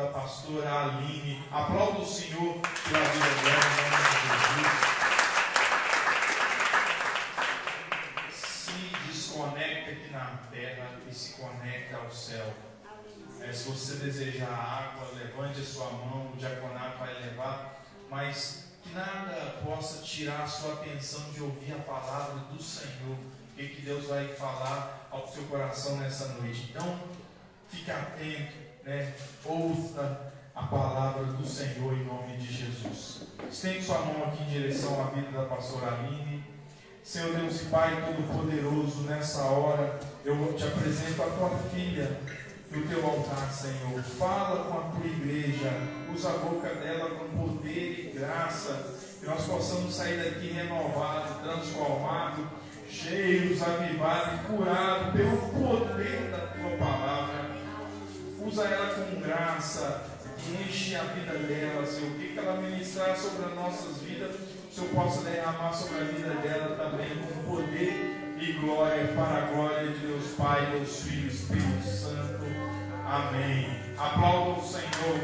da pastora Aline. Aplauda o Senhor pela vida dela, em nome de Jesus. Se desconecta aqui na terra e se conecta ao céu. Se você desejar água, levante a sua mão, o diaconato vai levar, mas que nada possa tirar a sua atenção de ouvir a palavra do Senhor, o que Deus vai falar ao seu coração nessa noite. Então, fique atento, ouça a palavra do Senhor em nome de Jesus. Estende sua mão aqui em direção à vida da pastora Aline. Senhor Deus e Pai Todo-Poderoso, nessa hora eu te apresento a tua filha no teu altar, Senhor. Fala com a tua igreja, usa a boca dela com poder e graça, que nós possamos sair daqui renovados, transformados, cheios, avivados e curados pelo poder da tua palavra. Usa ela com graça, enche a vida dela, Senhor. O que ela ministrar sobre as nossas vidas, o Senhor possa derramar sobre a vida dela também com poder e glória, para a glória de Deus Pai, Deus Filho e Espírito Santo. Amém. Aplauda o Senhor.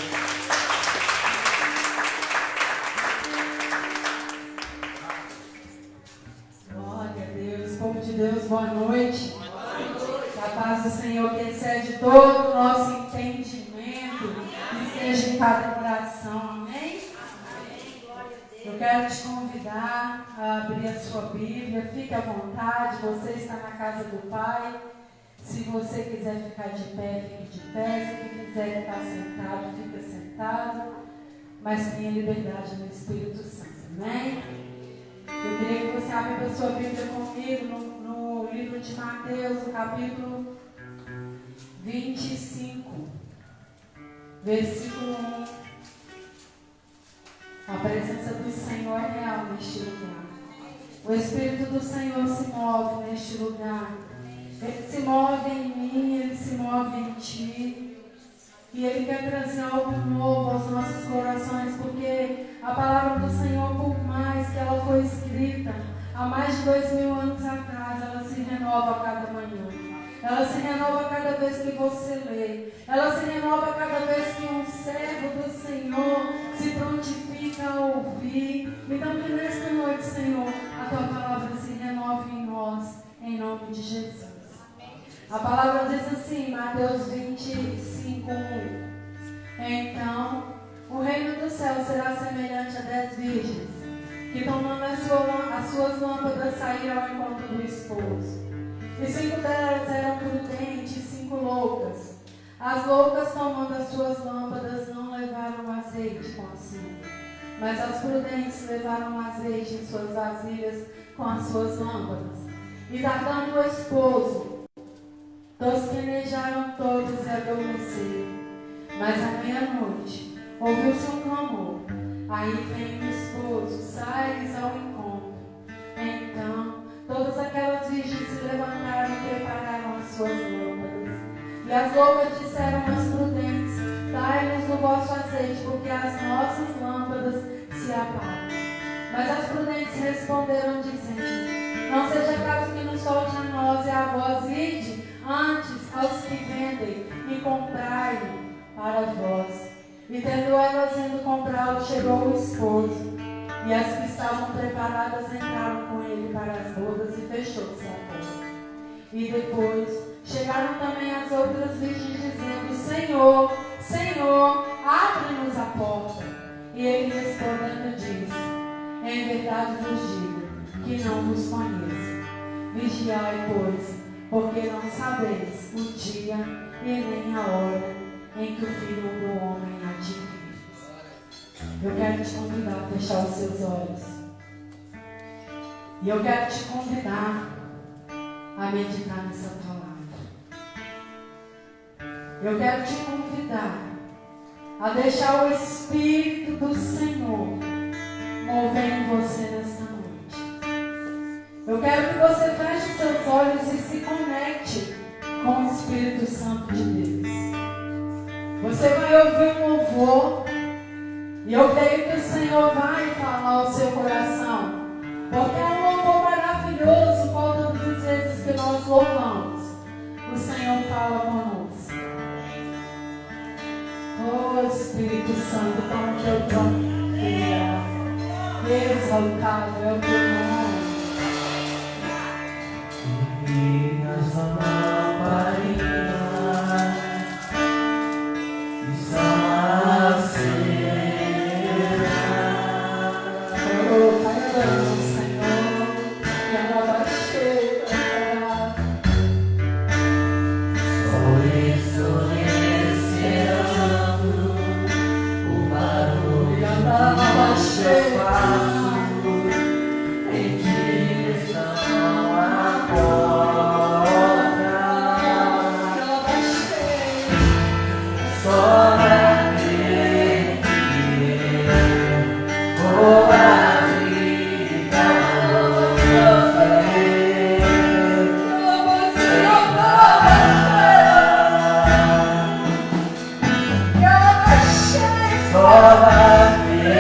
Glória a Deus, povo de Deus, boa noite. Que a paz do Senhor, que excede todo o nosso entendimento, esteja em cada coração. Amém? Eu quero te convidar a abrir a sua Bíblia. Fique à vontade, você está na casa do Pai. Se você quiser ficar de pé, fique de pé. Se quiser ficar sentado, fica sentado. Mas tenha liberdade no Espírito Santo. Amém? Eu queria que você abrisse a sua Bíblia comigo no livro de Mateus, no capítulo 25, versículo 1. A presença do Senhor é real neste lugar. O Espírito do Senhor se move neste lugar. Ele se move em mim, Ele se move em ti. E Ele quer trazer algo novo aos nossos corações, porque a palavra do Senhor, por mais que ela foi escrita há mais de 2000 anos atrás, ela se renova a cada manhã. Ela se renova cada vez que você lê. Ela se renova cada vez que um servo do Senhor se prontifica a ouvir. Então que nesta noite, Senhor, a tua palavra se renove em nós, em nome de Jesus. A palavra diz assim, Mateus 25, 1. Então, o reino do céu será semelhante a 10 virgens, que tomando as suas lâmpadas saíram ao encontro do esposo. E 5 delas eram prudentes e 5 loucas. As loucas, tomando as suas lâmpadas, não levaram azeite consigo, mas as prudentes levaram azeite em suas vasilhas com as suas lâmpadas. E tardando o esposo, tosquenejaram todos e adormeceram. Mas à meia-noite ouviu-se um clamor: aí vem o esposo, sai-lhes ao encontro. Então todas aquelas virgens se levantaram e prepararam as suas lâmpadas. E as loucas disseram às prudentes: dai-nos do vosso azeite, porque as nossas lâmpadas se apagam. Mas as prudentes responderam dizendo: não seja caso que nos falte a nós e a vós, ide antes aos que vendem e comprai para vós. E tendo elas indo comprá-lo, chegou o esposo. E as que estavam preparadas entraram com ele para as bodas e fechou-se a porta. E depois chegaram também as outras virgens dizendo: Senhor, Senhor, abre-nos a porta. E ele respondendo disse: em verdade vos digo que não vos conheço. Vigiai, pois, porque não sabeis o dia e nem a hora em que o Filho do Homem há de vir. Eu quero te convidar a fechar os seus olhos. E eu quero te convidar a meditar nessa palavra. Eu quero te convidar a deixar o Espírito do Senhor mover em você nesta noite. Eu quero que você feche seus olhos e se conecte com o Espírito Santo de Deus. Você vai ouvir um louvor e eu creio que o Senhor vai falar ao seu coração, porque é um louvor maravilhoso. Qual todas as vezes que nós louvamos, o Senhor fala conosco. Oh Espírito Santo, como que eu confio. Exaltado é o teu nome. Minhas lamparinas estão acesas. Oh, Pai, adoramos, Senhor. E a nova cheia. Só exorcizando o barulho Nova dos cheia. passos em direção à porta. Nova cheia. Só aquele que eu vou abrir pra você. Nova cheia. Nova cheia. Só aquele que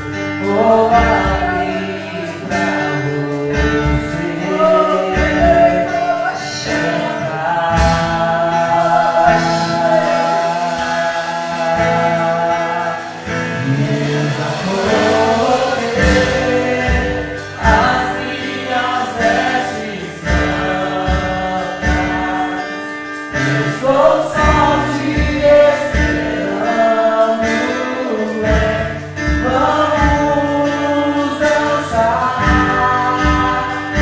eu vou abrir pra você. Nova cheia. Estou só te esperando, vamos dançar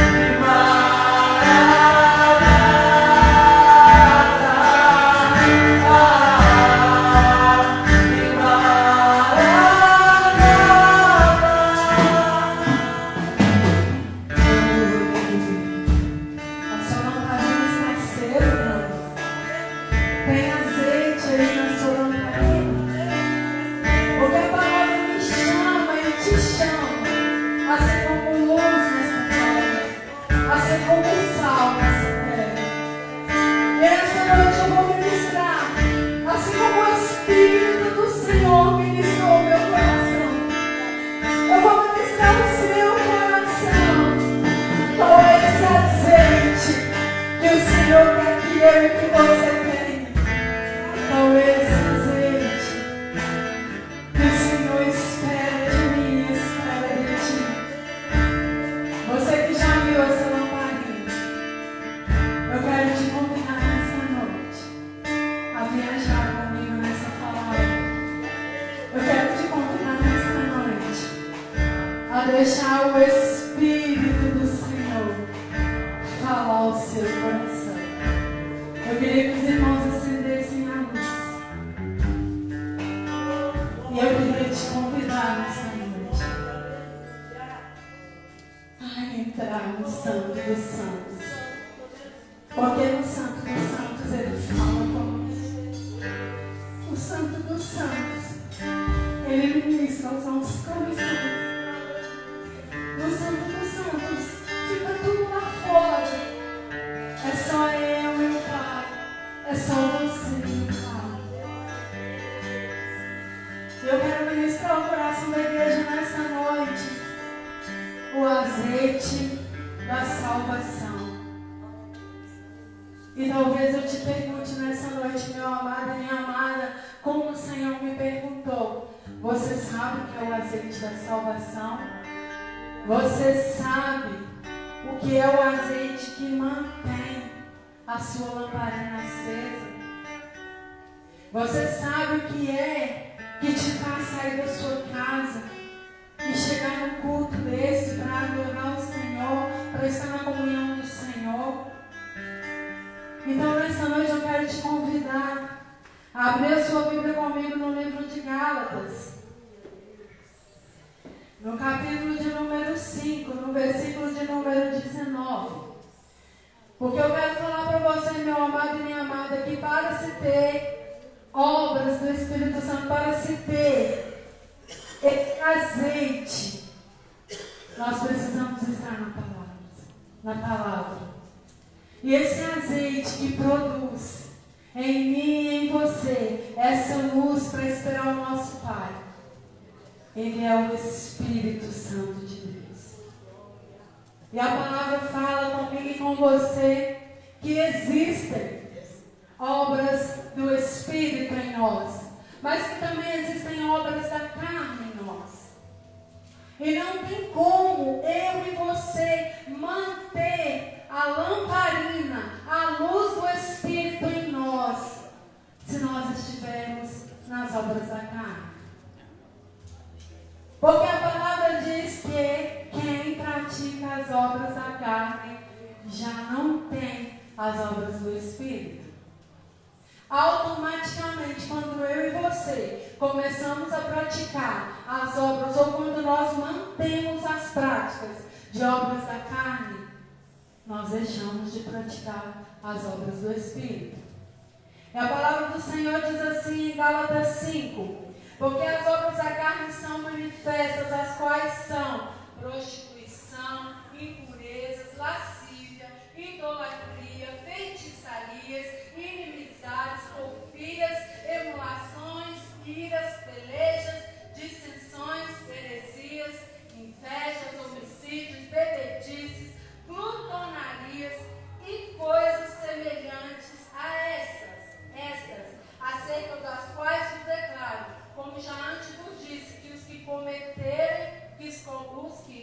e A sua lamparina está acesa. Tem azeite aí na sua lamparina. Porque a palavra me chama e te chama. Assim como luz nessa terra. Assim como sal nessa terra. E essa noite eu vou ministrar. Assim como o Espírito do Senhor ministrou o meu coração. Eu vou ministrar o seu coração. Qual é esse azeite que o Senhor quer que eu e que você tenha? Qual é esse azeite que o Senhor espera de mim e espera de ti? Você que já viu essa lamparina, eu quero te convidar nessa noite a viajar comigo nessa palavra. Eu quero te convidar nessa noite a deixar o Espírito do Senhor falar ao seu coração. Eu queria que os irmãos acendessem a luz. E eu queria te convidar nessa noite a entrar no Santo dos Santos. Porque no Santo dos Santos ele fala conosco. O Santo dos Santos, ele ministra aos nossos corações. No Santo dos Santos, fica tudo lá fora. É só eu e o Pai. É só você e o Pai. Eu quero ministrar o coração da igreja nessa noite. O azeite da salvação. E talvez eu te pergunte nessa noite, meu amado e minha amada, como o Senhor me perguntou. Você sabe o que é o azeite da salvação? Você sabe o que é o azeite que mantém a sua lamparina acesa? Você sabe o que é que te faz sair da sua casa e chegar no culto desse para adorar o Senhor, para estar na comunhão do Senhor? Então nessa noite eu quero te convidar a abrir a sua Bíblia comigo no livro de Gálatas. No capítulo de número 5, no versículo de número 19. Porque eu quero falar para você, meu amado e minha amada, que para se ter obras do Espírito Santo, para se ter esse azeite, nós precisamos estar na palavra. E esse azeite que produz em mim e em você essa luz para esperar o nosso Pai, ele é o Espírito Santo de Deus. E a palavra fala comigo e com você que existem obras do Espírito nós, mas que também existem obras da carne em nós. E não tem como eu e você manter a lamparina, a luz do Espírito em nós, se nós estivermos nas obras da carne. Porque a palavra diz que quem pratica as obras da carne já não tem as obras do Espírito. Automaticamente, quando eu e você começamos a praticar as obras, ou quando nós mantemos as práticas de obras da carne, nós deixamos de praticar as obras do Espírito. E a palavra do Senhor diz assim em Gálatas 5: porque as obras da carne são manifestas, as quais são prostituição, impurezas, lascívia, idolatria, feitiçarias, inimizades, porfias, emulações, iras, pelejas, dissensões, heresias, invejas, homicídios, bebedices, glutonarias e coisas semelhantes a estas, acerca das quais vos declaro, como já antes vos disse, que os que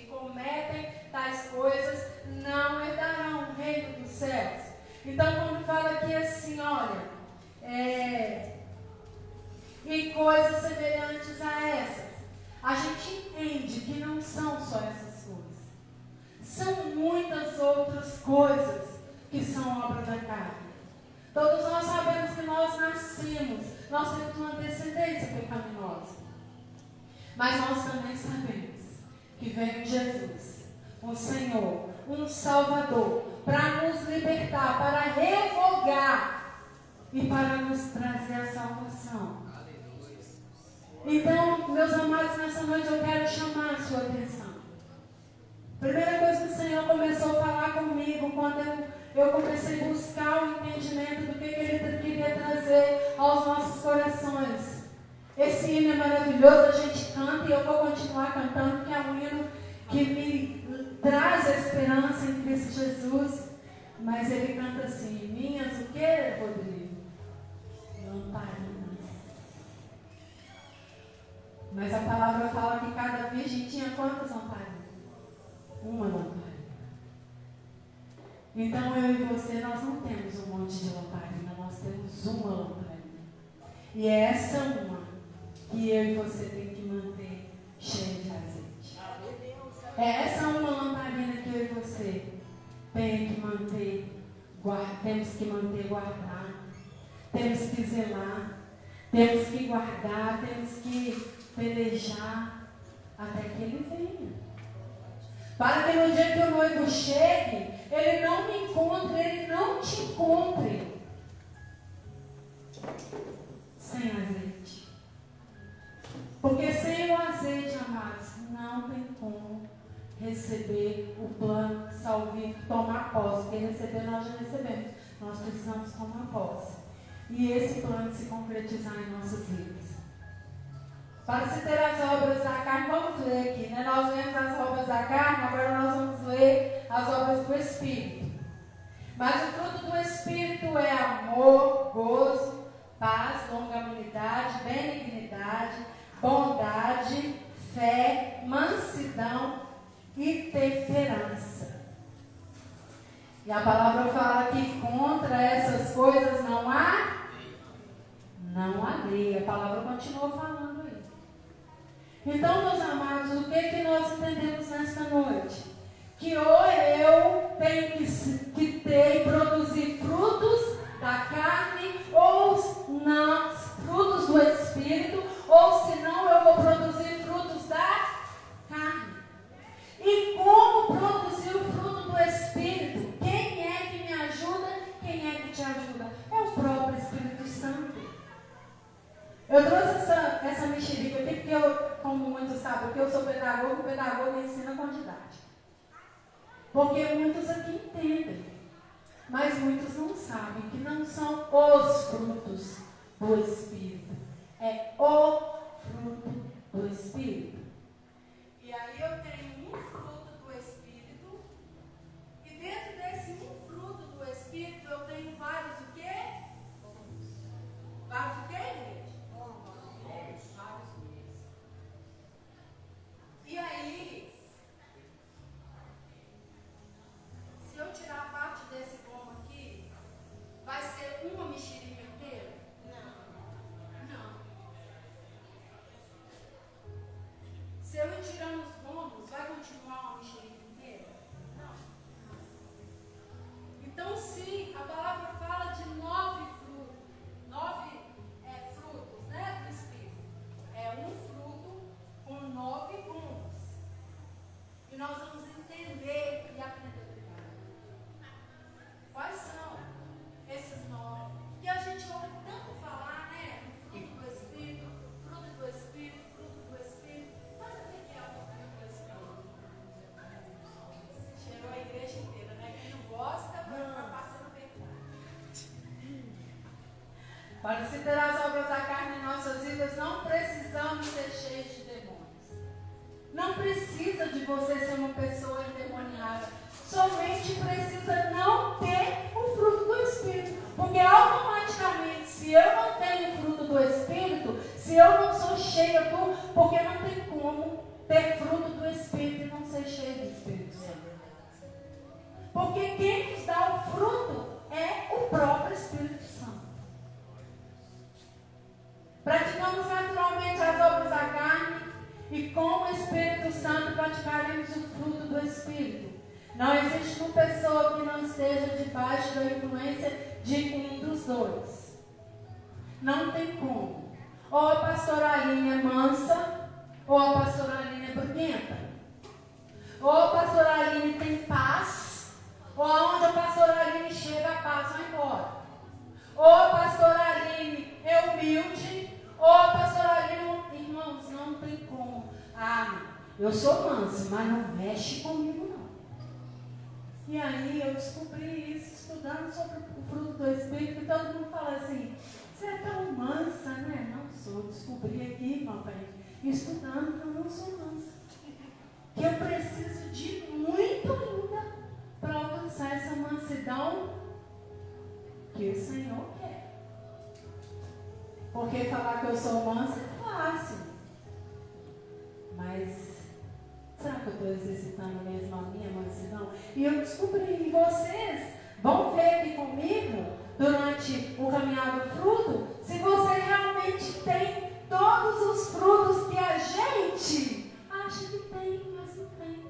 cometem tais coisas não herdarão o reino dos céus. Então, quando fala aqui assim, olha, e coisas semelhantes a essas, a gente entende que não são só essas coisas. São muitas outras coisas que são obra da carne. Todos nós sabemos que nós nascemos, nós temos uma descendência pecaminosa. Mas nós também sabemos que veio Jesus, um Senhor, um Salvador, para nos libertar, para revogar e para nos trazer a salvação. Então, meus amados, nessa noite eu quero chamar a sua atenção. Primeira coisa que o Senhor começou a falar comigo quando eu comecei a buscar o entendimento do que Ele queria trazer aos nossos corações. Esse hino é maravilhoso, a gente canta e eu vou continuar cantando, porque é um hino que me traz a esperança em Cristo Jesus. Mas ele canta assim: minhas o que, Rodrigo? Lamparinas. Mas a palavra fala que cada virgem tinha quantas lamparinas? Uma lamparina. Então eu e você, nós não temos um monte de lamparina, nós temos uma lamparina. E é essa uma que eu e você tem que manter cheia de azeite. É essa uma lamparina que eu e você tem que manter, temos que manter guardada. Temos que zelar, temos que guardar, temos que pelejar até que ele venha. Para que no dia que o noivo chegue, ele não me encontre, ele não te encontre sem azeite. Porque sem o azeite, amados, não tem como receber o plano salvífico, tomar posse. Porque receber nós já recebemos, nós precisamos tomar posse. E esse plano se concretizar em nossas vidas. Para se ter as obras da carne, vamos ler aqui, né? Nós lemos as obras da carne, agora nós vamos ler as obras do Espírito. Mas o fruto do Espírito é amor, gozo, paz, longanimidade, benignidade, bondade, fé, mansidão e temperança. E a palavra fala que contra essas coisas não há lei. A palavra continua falando aí. Então, meus amados, o que nós entendemos nesta noite? Que ou eu tenho que ter e produzir frutos da carne, ou não, frutos do Espírito, ou senão eu vou produzir frutos da carne. E como produzir o fruto do Espírito? Quem é que me ajuda? Quem é que te ajuda? É o próprio Espírito Santo. Eu trouxe essa mexerica aqui porque eu, como muitos sabem, porque eu sou pedagogo, o pedagogo ensina com didática. Porque muitos aqui entendem, mas muitos não sabem que não são os frutos do Espírito. É o fruto do Espírito. E aí eu tenho um fruto do Espírito, e dentro desse um fruto do Espírito eu tenho vários o quê? Vários o quê, igreja? ver as obras da carne em nossas vidas, não precisamos ser cheios de demônios. Não precisa de você ser uma pessoa endemoniada. Somente precisa não ter o fruto do Espírito. Porque automaticamente, se eu não tenho o fruto do Espírito, se eu não sou cheia porque não tem como ter fruto do Espírito e não ser cheio do Espírito Santo. Porque quem nos dá o fruto é o próprio Espírito Santo. Praticamos naturalmente as obras da carne e com o Espírito Santo praticaremos o fruto do Espírito. Não existe uma pessoa que não esteja debaixo da influência de um dos dois. Não tem como. Ou a pastora Aline é mansa, ou a pastora Aline é briguenta. Ou a pastora Aline tem paz, ou aonde a pastora Aline chega, a paz vai embora. Ou a pastora Aline é humilde, ou a pastora Aline, irmãos, não tem como. Ah, eu sou mansa, mas não mexe comigo não. E aí eu descobri isso, estudando sobre o fruto do Espírito, e todo mundo fala assim, você é tão mansa, né? Não sou, descobri aqui, irmão, estudando que eu não sou mansa. Que eu preciso de muito ainda para alcançar essa mansidão que o Senhor quer. Porque falar que eu sou mansa é fácil. Mas será que eu estou exercitando mesmo a minha mansidão? E eu descobri, e vocês vão ver aqui comigo, durante o caminhar do fruto, se você realmente tem todos os frutos que a gente acha que tem, mas não tem.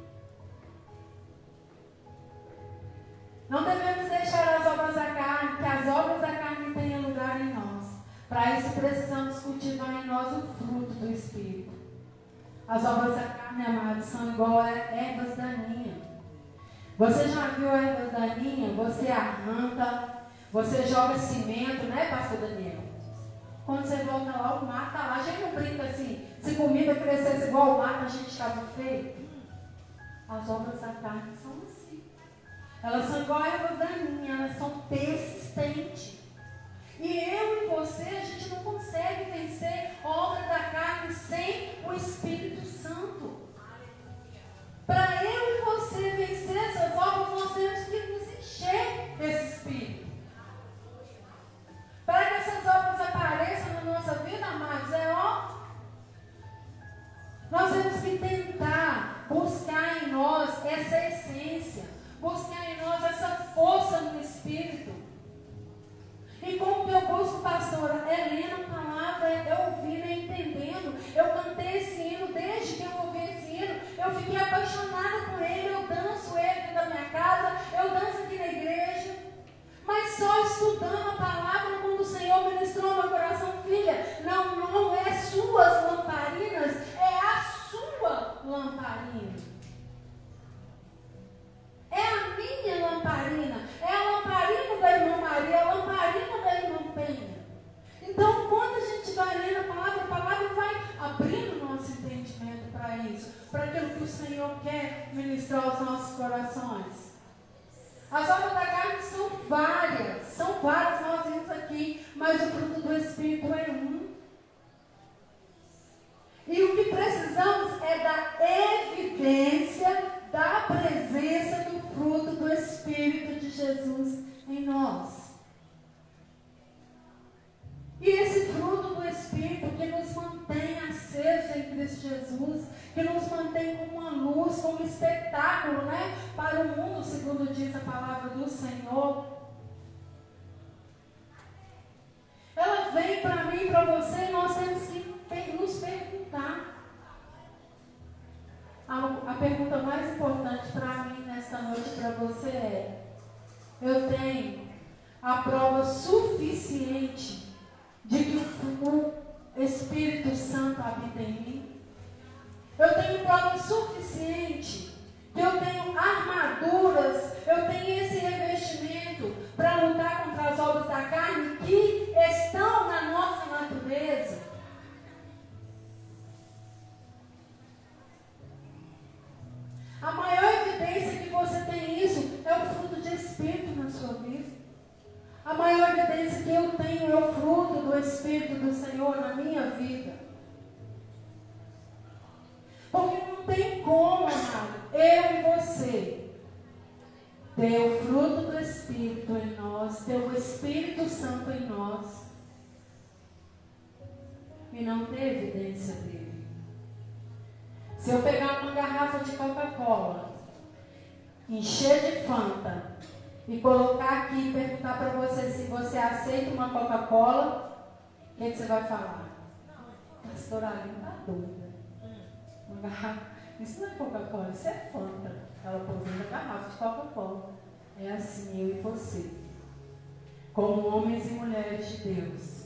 Não devemos deixar as obras da carne, que as obras da carne tenham lugar em nós. Para isso precisamos cultivar em nós o fruto do Espírito. As obras da carne, amados, são igual a ervas daninhas. Você já viu ervas daninhas? Você arranca, você joga cimento, né, pastor Daniel? Quando você volta lá, o mato está lá. A gente não brinca assim, se comida crescesse igual o mato, a gente estava feio. As obras da carne são assim. Elas são igual a ervas daninhas, elas são persistentes. E eu e você, a gente não consegue vencer a obra da carne sem o Espírito Santo. Para eu e você vencer essas obras, nós temos que nos encher desse Espírito. Para que essas obras apareçam na nossa vida, amados, nós temos que tentar buscar em nós essa essência, buscar em nós essa força no Espírito. E como que eu busco, pastora? É lendo a palavra, é ouvindo, é entendendo. Eu cantei esse hino, desde que eu ouvi esse hino, eu fiquei apaixonada por ele, eu danço ele dentro da minha casa, eu danço aqui na igreja. Mas só estudando a palavra, quando o Senhor ministrou no meu coração, filha, não é suas lamparinas, é a sua lamparina. É a minha lamparina, é a lamparina da irmã Maria, a lamparina da irmã Penha. Então, quando a gente vai lendo a palavra vai abrindo o nosso entendimento para isso, para aquilo que o Senhor quer ministrar aos nossos corações. As obras da carne são várias, nós vimos aqui, mas o fruto do Espírito é um. E o que precisamos é da evidência da presença do fruto do Espírito de Jesus em nós. E esse fruto do Espírito que nos mantém acesos em Cristo Jesus, que nos mantém como uma luz, como um espetáculo, né, para o mundo, segundo diz a palavra do Senhor. Ela vem para mim e para você, e nós temos que nos perguntar. A pergunta mais importante para mim nesta noite para você é: eu tenho a prova suficiente de que o Espírito Santo habita em mim? Eu tenho prova suficiente que eu tenho armaduras, eu tenho esse revestimento para lutar contra as obras da carne que estão na nossa natureza? A maior evidência que você tem isso é o fruto de Espírito na sua vida. A maior evidência que eu tenho é o fruto do Espírito Espírito do Senhor na minha vida. Porque não tem como, amado, eu e você ter o fruto do Espírito em nós, ter o Espírito Santo em nós e não ter evidência dele. Se eu pegar uma garrafa de Coca-Cola, encher de Fanta e colocar aqui e perguntar para você se você aceita uma Coca-Cola, o que você vai falar? Pastora Aline está doida. Uma garrafa, isso não é Coca-Cola, isso é Fanta. Ela pôs na garrafa de Coca-Cola. É assim eu e você, como homens e mulheres de Deus,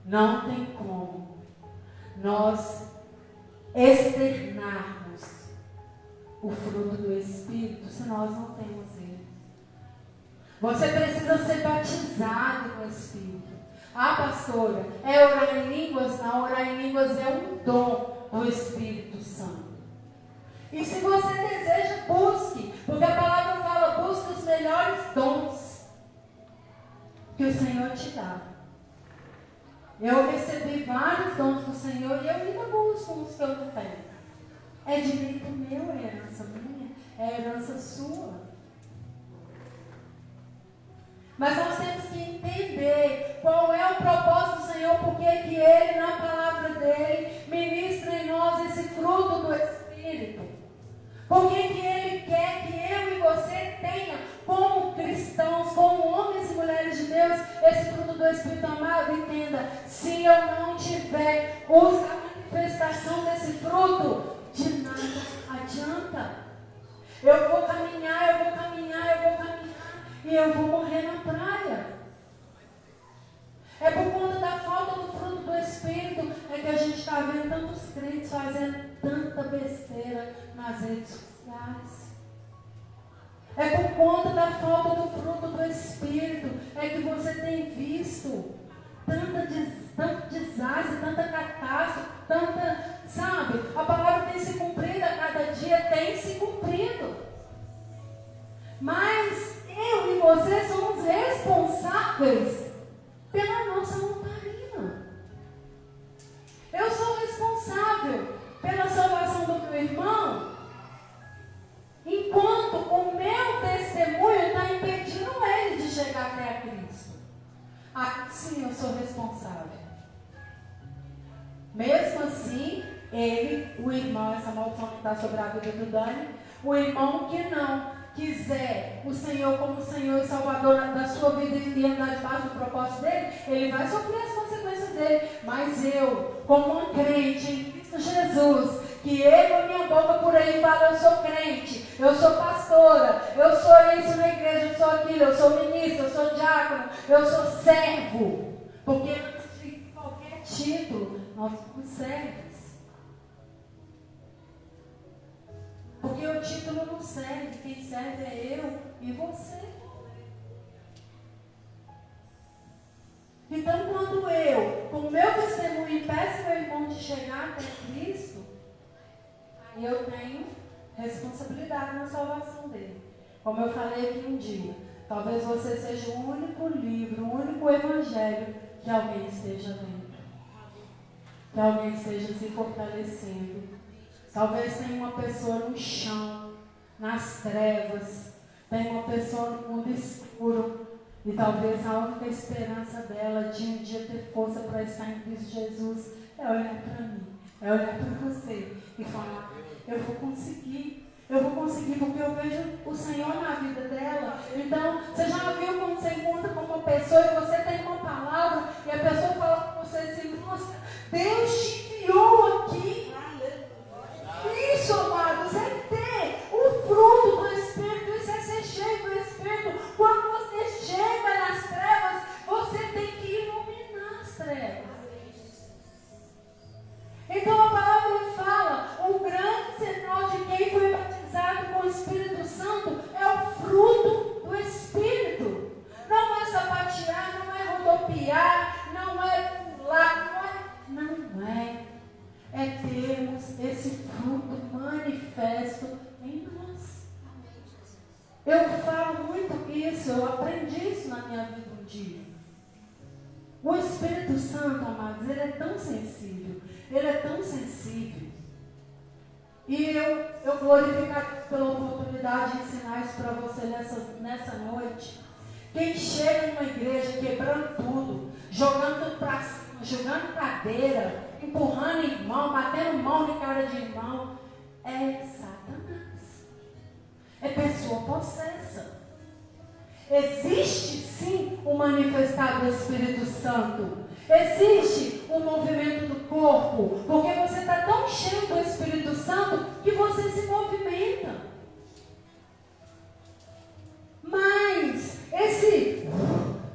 não tem como nós externarmos o fruto do Espírito se nós não temos ele. Você precisa ser batizado no Espírito. Ah, pastora, é orar em línguas? Não, orar em línguas é um dom do Espírito Santo. E se você deseja, busque, porque a palavra fala, busque os melhores dons que o Senhor te dá. Eu recebi vários dons do Senhor e eu ainda busco os que eu não tenho. É direito meu, é herança minha, é herança sua. Mas nós temos que entender qual é o propósito do Senhor, porque que Ele, na palavra dEle, ministra em nós esse fruto do Espírito. Porque que Ele quer que eu e você tenha, como cristãos, como homens e mulheres de Deus, esse fruto do Espírito amado. Entenda, se eu não tiver a manifestação desse fruto, de nada adianta. Eu vou caminhar, e eu vou morrer na praia. É por conta da falta do fruto do Espírito é que a gente está vendo tantos crentes fazendo tanta besteira nas redes sociais. É por conta da falta do fruto do Espírito é que você tem visto tanto desastre, tanta catástrofe, sabe? A palavra tem se cumprido a cada dia, tem se cumprido. Mas eu e você somos responsáveis pela nossa lamparina. Eu sou responsável pela salvação do meu irmão, enquanto o meu testemunho está impedindo ele de chegar até a Cristo. Ah, sim, eu sou responsável. Mesmo assim, o irmão, essa maldição que está sobre a vida do Dani, o irmão que não quiser o Senhor como Senhor e Salvador da sua vida e andar debaixo do propósito dele, ele vai sofrer as consequências dele. Mas eu, como uma crente em Cristo Jesus, que ele a minha boca por aí fala, eu sou crente, eu sou pastora, eu sou isso na igreja, eu sou aquilo, eu sou ministro, eu sou diácono, eu sou servo. Porque antes de qualquer título, nós somos servos. Porque o título não serve, quem serve é eu e você. Então, quando eu, com o meu testemunho, impeço meu irmão de chegar até Cristo, aí eu tenho responsabilidade na salvação dele. Como eu falei aqui um dia, talvez você seja o único livro, o único evangelho que alguém esteja lendo, que alguém esteja se fortalecendo. Talvez tenha uma pessoa no chão, nas trevas, tem uma pessoa no mundo escuro, e talvez a única esperança dela de um dia ter força para estar em Cristo Jesus é olhar para mim, é olhar para você e falar, eu vou conseguir porque eu vejo o Senhor na vida dela. Então, você já viu quando você encontra com uma pessoa e você tem uma palavra e a pessoa fala com você assim, nossa, Deus te enviou aqui. Isso, amados, é ter o fruto do Espírito, isso é ser cheio do Espírito. Quando você chega nas trevas, você tem que iluminar as trevas. Então a palavra fala, o grande sinal de quem foi batizado com o Espírito Santo é o fruto do Espírito. Não é sapatear, não é rodopiar, não é pular, não é. É termos esse fruto manifesto em nós. Eu falo muito isso, eu aprendi isso na minha vida um dia. O Espírito Espírito Santo, amados, ele é tão sensível. Ele é tão sensível. E eu glorifico a Deus pela oportunidade de ensinar isso para você nessa noite. Quem chega numa igreja quebrando tudo, jogando tudo para cima, jogando cadeira, empurrando irmão, batendo mão na cara de irmão, é Satanás. É pessoa possessa. Existe sim o manifestar do Espírito Santo. Existe o movimento do corpo, porque você está tão cheio do Espírito Santo que você se movimenta. Mas esse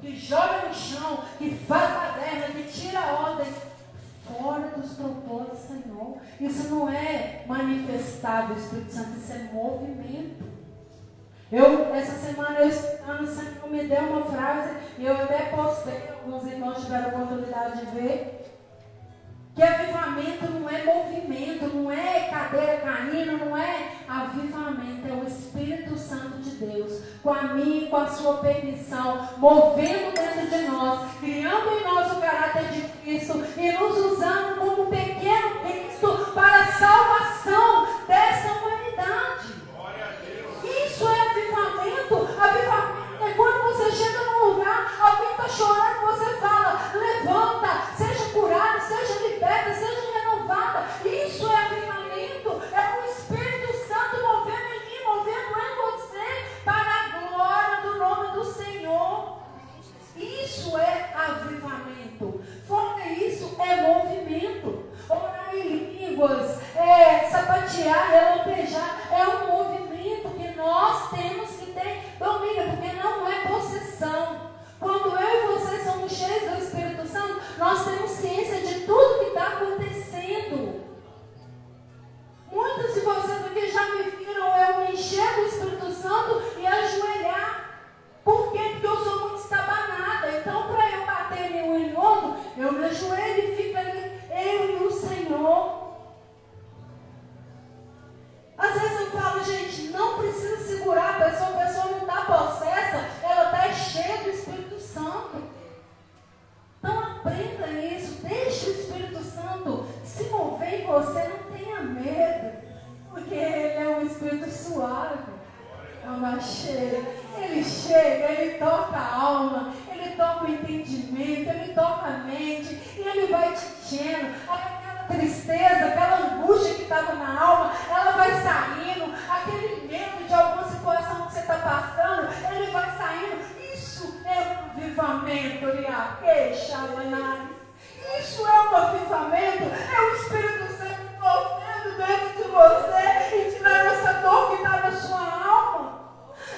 que joga no chão, que faz baderna, que tira ordem, fora dos propósitos do Senhor, isso não é manifestar do Espírito Santo, isso é movimento. Essa semana, o Senhor me deu uma frase, e eu até postei, alguns irmãos tiveram a oportunidade de ver, que avivamento não é movimento, não é cadeira caindo, não é avivamento, é o Espírito Santo de Deus, com a minha e com a sua permissão, movendo dentro de nós, criando em nós o caráter de Cristo e nos usando como um pequeno Cristo para a salvação dessa humanidade. Isso é avivamento. Avivamento é quando você chega num lugar, alguém está chorando, você fala, levanta, seja curado, seja liberta, seja renovada. Isso é avivamento. É o Espírito Santo movendo em mim, movendo em você, para a glória do nome do Senhor. Isso é avivamento. Fora isso, é movimento. Orar em línguas, sapatear, relampejar, é um movimento que nós temos que ter domínio, porque não é possessão. Quando eu e você somos cheios do Espírito Santo, nós temos ciência de tudo que está acontecendo. Muitos de vocês aqui já me viram eu me encher do Espírito Santo e ajoelhar. Por quê? Porque eu sou muito estabanada. Então, para eu bater em um e no outro, eu me ajoelho e fico ali, eu e o Senhor. Às vezes eu falo, gente, não precisa segurar a pessoa não está possessa, ela está cheia do Espírito Santo. Então aprenda isso, deixe o Espírito Santo se mover em você, não tenha medo, porque ele é um Espírito suave, é uma cheia. Ele chega, ele toca a alma, ele toca o entendimento, ele toca a mente, e ele vai te enchendo. Tristeza, aquela angústia que estava na alma, ela vai saindo, aquele medo de alguma situação que você está passando, ele vai saindo. Isso é um avivamento, isso é um avivamento, é o Espírito Santo movendo dentro de você e tirando essa dor que está na sua alma.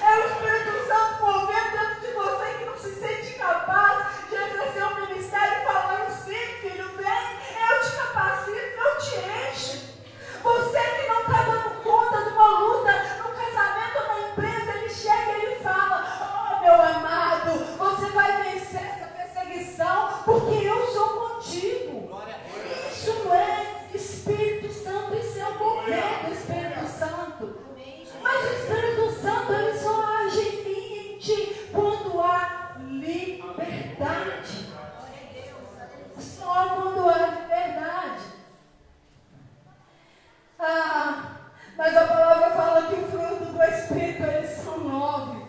É o Espírito Santo movendo dentro de você que não se sente capaz de exercer o ministério, falando, sim, filho, vem, eu te capacito, eu te encho. Você que não está dando conta de uma luta no casamento ou na empresa, ele chega e ele fala, oh meu amado, você vai vencer essa perseguição, porque eu sou contigo. Isso é Espírito Santo, isso é o mover do Espírito Santo. Mas o Espírito Santo, ele só age em ti quando há liberdade. Só quando há liberdade. Mas a palavra fala que o fruto do Espírito, eles são 9.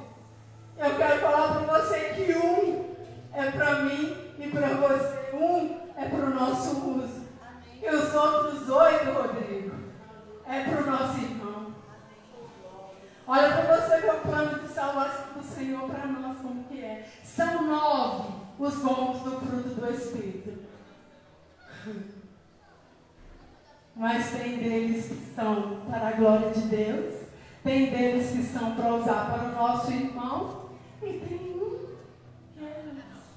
Eu quero falar para você que um é para mim e para você. Um é para o nosso uso. E os outros 8, Rodrigo, é para o nosso irmão. Olha para você ver o plano de salvação do Senhor para nós como que é. São 9 os dons do fruto do Espírito. Mas tem deles que são para a glória de Deus, tem deles que são para usar para o nosso irmão, e tem um que é nosso.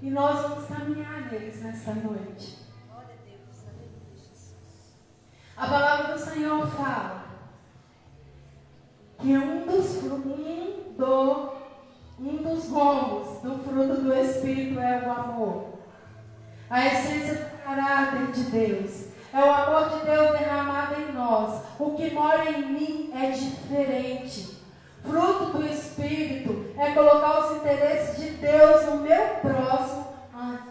E nós vamos caminhar neles nessa noite. A palavra do Senhor fala que um dos gomos do fruto do Espírito é o amor. A essência do caráter de Deus. É o amor de Deus derramado em nós. O que mora em mim é diferente. Fruto do Espírito é colocar os interesses de Deus no meu próximo antes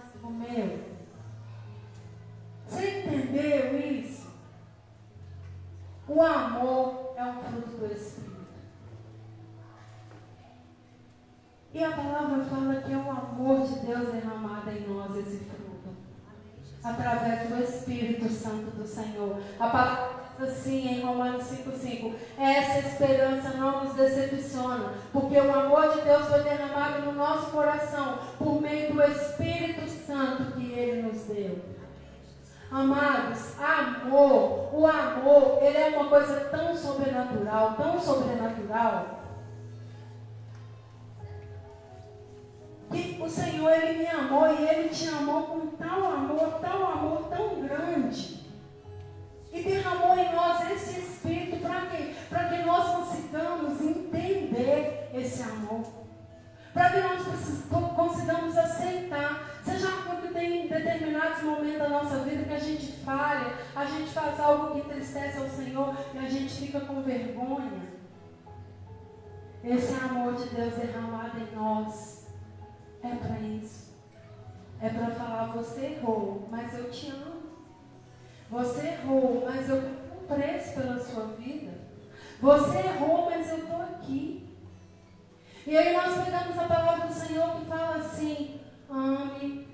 o amor é um fruto do Espírito. E a palavra fala que é o amor de Deus derramado em nós, esse fruto, através do Espírito Santo do Senhor. A palavra diz assim em Romanos 5,5: essa esperança não nos decepciona, porque o amor de Deus foi derramado no nosso coração por meio do Espírito Santo que Ele nos deu. Amados, o amor, ele é uma coisa tão sobrenatural, que o Senhor, Ele me amou e Ele te amou com tal amor tão grande. E derramou em nós esse Espírito para quê? Para que nós consigamos entender esse amor. Para que nós consigamos aceitar. Você já viu que tem determinados momentos da nossa vida que a gente falha, a gente faz algo que entristece ao Senhor e a gente fica com vergonha? Esse amor de Deus derramado em nós é para isso. É para falar: você errou, mas eu te amo. Você errou, mas eu paguei um preço pela sua vida. Você errou, mas eu estou aqui. E aí nós pegamos a palavra do Senhor que fala assim: ame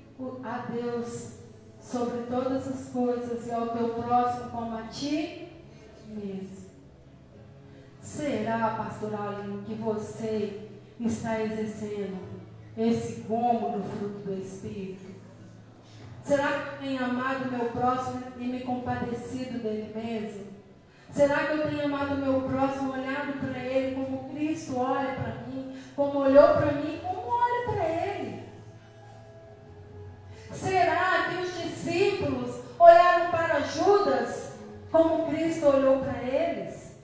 a Deus sobre todas as coisas e ao teu próximo como a ti mesmo. Será, pastor Aline, que você está exercendo esse gomo do fruto do Espírito? Será que eu tenho amado meu próximo e me compadecido dele mesmo? Será que eu tenho amado meu próximo, olhado para ele como Cristo olha para mim, como olhou para mim, como olha para ele? Será que os discípulos olharam para Judas como Cristo olhou para eles?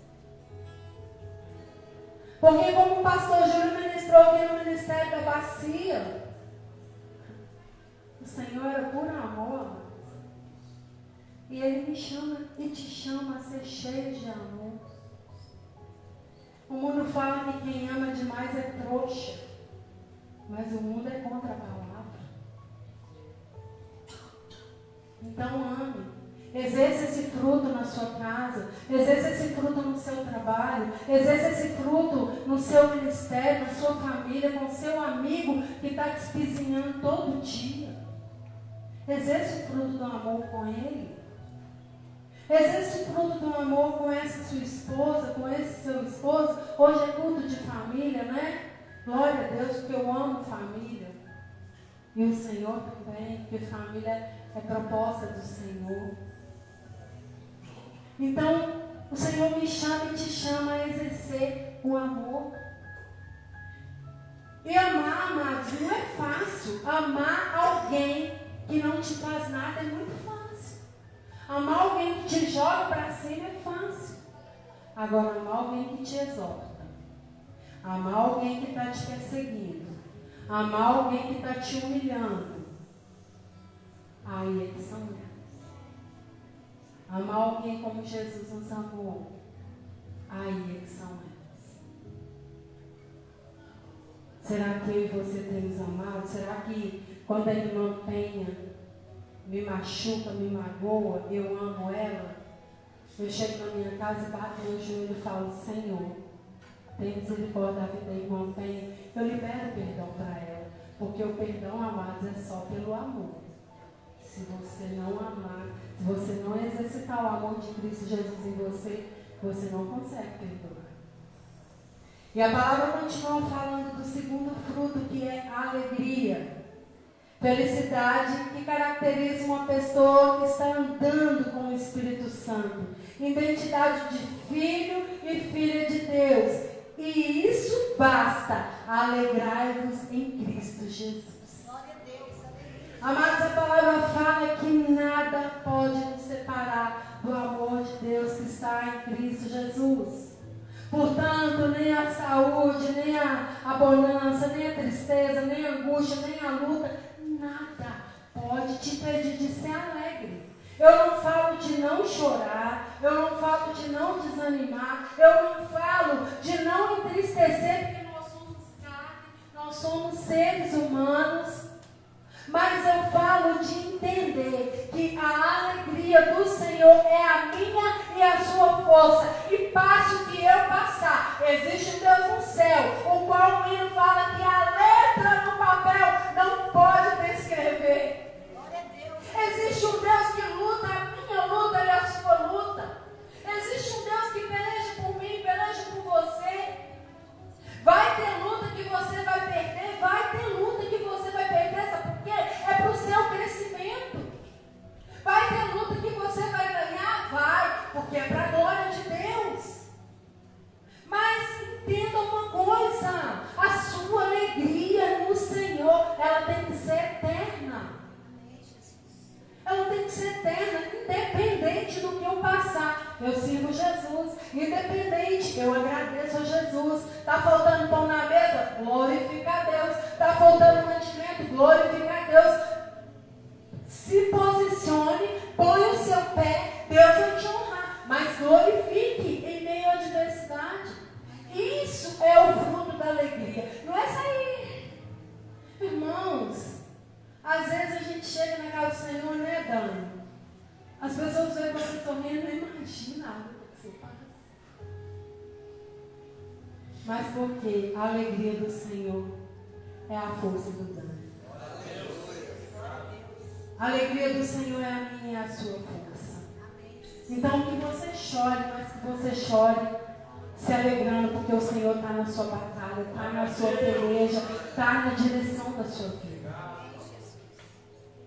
Porque como o pastor Júlio ministrou aqui no Ministério da Bacia, o Senhor era por amor. E Ele me chama e te chama a ser cheio de amor. O mundo fala que quem ama demais é trouxa. Mas o mundo é contra a palavra. Então ame. Exerça esse fruto na sua casa. Exerça esse fruto no seu trabalho. Exerça esse fruto no seu ministério, na sua família, com o seu amigo que está te espizinhando todo dia. Exerça o fruto do amor com ele. Exerça o fruto do amor com essa sua esposa, com esse seu esposo. Hoje é culto de família, né? Glória a Deus, porque eu amo família. E o Senhor também, porque família é proposta do Senhor. Então, o Senhor me chama e te chama a exercer o amor. E amar, amados, não é fácil. Amar alguém que não te faz nada é muito fácil. Amar alguém que te joga para cima é fácil. Agora, amar alguém que te exorta. Amar alguém que está te perseguindo. Amar alguém que está te humilhando. Aí é que são elas. Amar alguém como Jesus nos amou. Aí é que são elas. Será que eu e você temos amado? Será que quando a irmã Penha me machuca, me magoa, eu amo ela? Eu chego na minha casa e bato no joelho e falo: Senhor, tem misericórdia da vida da irmã Penha. Eu libero perdão para ela. Porque o perdão, amados, é só pelo amor. Se você não amar, se você não exercitar o amor de Cristo Jesus em você, você não consegue perdoar. E a palavra continua falando do segundo fruto, que é a alegria. Felicidade que caracteriza uma pessoa que está andando com o Espírito Santo. Identidade de filho e filha de Deus. E isso basta. Alegrai-vos em Cristo Jesus. Amados, a palavra fala que nada pode nos separar do amor de Deus que está em Cristo Jesus. Portanto, nem a saúde, nem a bonança, nem a tristeza, nem a angústia, nem a luta, nada pode te impedir de ser alegre. Eu não falo de não chorar, eu não falo de não desanimar, eu não falo de não entristecer, porque nós somos carne, nós somos seres humanos. Mas eu falo de entender que a alegria do Senhor é a minha e a sua força e passe o que eu passar. Existe um Deus no céu, o qual o hino fala que a letra no papel não pode descrever. Existe um Deus que luta a minha luta e a sua luta. Existe um Deus que peleja por mim, peleja por você. Vai ter luta que você vai perder, vai ter luta que você vai perder, sabe por quê? É para o seu crescimento. Vai ter luta que você vai ganhar? Vai, porque é para a glória de Deus. Mas entenda uma coisa, a sua alegria no Senhor, ela tem que ser eterna. Ela tem que ser eterna, independente do que eu passar. Eu sirvo Jesus, independente, eu agradeço a Jesus. Está faltando pão na mesa? Glorifica a Deus. Está faltando mantimento? Glorifica a Deus. Se posicione, põe o seu pé, Deus vai te honrar. Mas glorifique em meio à adversidade. Isso é o fruto da alegria. Não é sair. Irmãos, às vezes a gente chega na casa do Senhor, né, Dani? As pessoas veem você sorrindo e não imaginam nada que você passa. Mas porque a alegria do Senhor é a força do Dani. A alegria do Senhor é a minha e a sua força. Então que você chore, mas que você chore se alegrando, porque o Senhor está na sua batalha, está na sua peleja, está na direção da sua vida.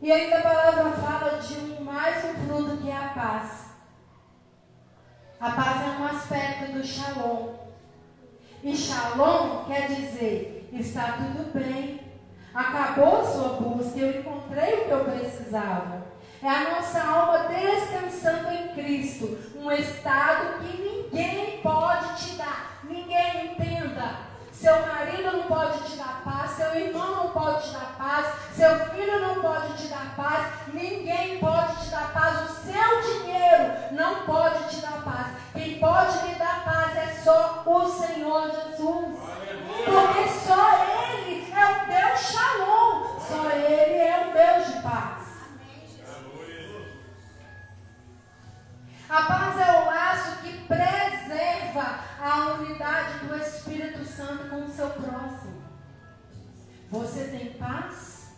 E ainda a palavra fala de mais um fruto que é a paz. A paz é um aspecto do shalom. E shalom quer dizer, está tudo bem, acabou a sua busca, eu encontrei o que eu precisava. É a nossa alma descansando em Cristo, um estado que ninguém pode te dar, ninguém entenda. Seu marido não pode te dar paz, seu irmão não pode te dar paz, seu filho não pode te dar paz, ninguém pode te dar paz, o seu dinheiro não pode te dar paz. Quem pode lhe dar paz é só o Senhor Jesus. Porque só Ele é o Deus Shalom, só Ele é o Deus de paz. A paz é o laço que preserva a unidade do Espírito Santo com o seu próximo. Você tem paz?